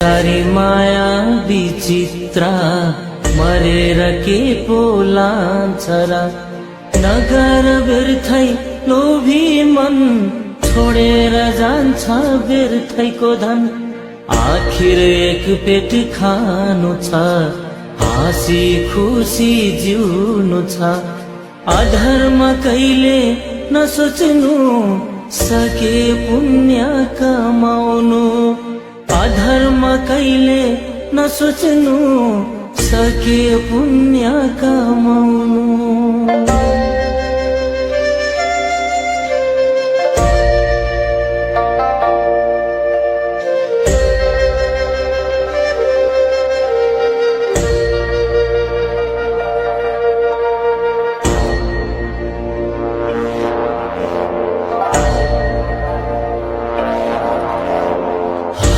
सारी माया विचित्रा मरेर के पो लान्छ र नगर व्यर्थै लोभी मन छोडेर जान्छ व्यर्थैको धन। आखिर एक पेट खानु छ हाँसी खुसी जिउनु छ। अधर्म कहिले नसोच्नु सके पुण्य कमाउनु। अधर्म कहिले नसोच्नु सके पुण्य कमाउनु।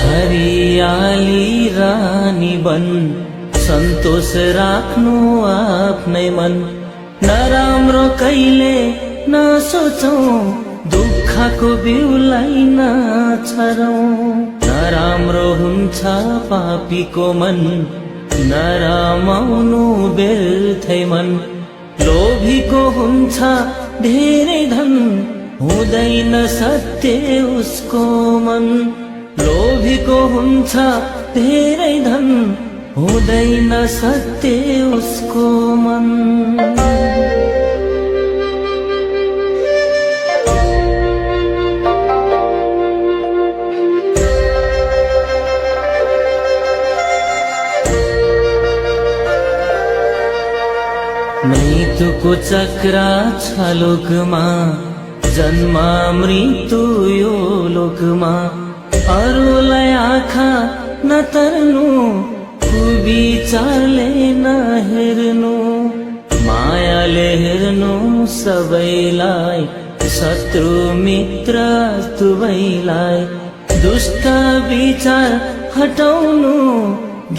हरियाली रानी बन सन्तोष राख्नु आफ्नै मन। नराम्रो कहिले नसोचौं दुःखको बिउलाई नछरौं। नराम्रो हुन्छ पापीको मन नरामाउनु व्यर्थै मन। लोभीको हुन्छ धेरै धन हुँदैन सत्य उसको मन। लोभीको हुन्छ धेरै धन हुँदैन सत्य उसको मन। मृत्युको चक्र छ लोकमा जन्म मृत्यु यो लोकमा। अरूलाई आँखा नतर्नु कुविचारले नहेर्नु। मायाले हेर्नु सबैलाई शत्रु मित्र दुवैलाई। दुष्ट विचार हटाउनु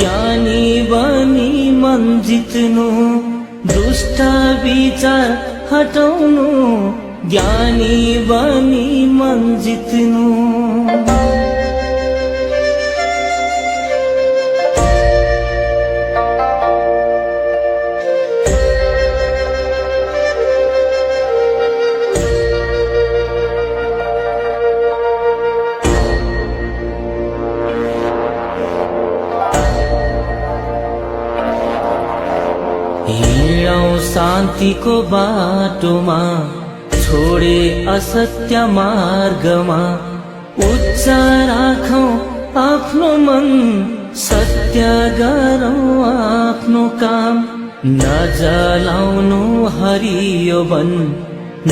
ज्ञानी बनी मन जित्नु। दुष्ट विचार हटाउनु ज्ञानी बनी मन जित्नु। हिँडौं शान्तिको बाटोमा छोडे असत्य मार्गमा। उच्च राखौं आफ्नो मन सत्य गरौं आफ्नो काम। नजलाउनु हरियो वन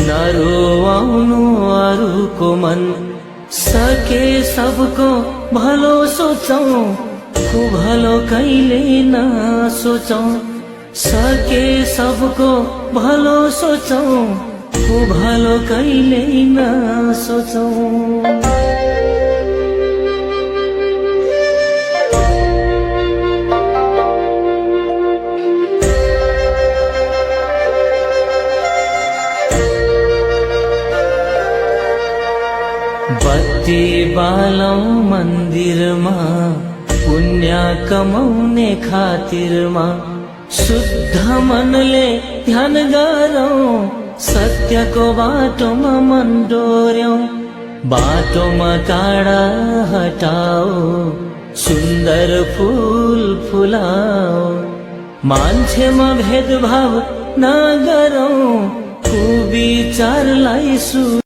नरोआउनु अरूको मन। सके सबको भलो सोचौं कुभलो कहिले नसोचौं। सके सबको भलो सोचौं कुभलो कहिले नसोचौं। बत्ती बालौं मन्दिरमा पुण्य कमाउने खातिरमा। शुद्ध मनले ध्यान गरौं सत्यको बाटोमा मन डोर्यौं। बाटोमा काँडा हटाओ सुन्दर फूल फुलाओ। मान्छेमा भेदभाव नगरौं कुविचारलाई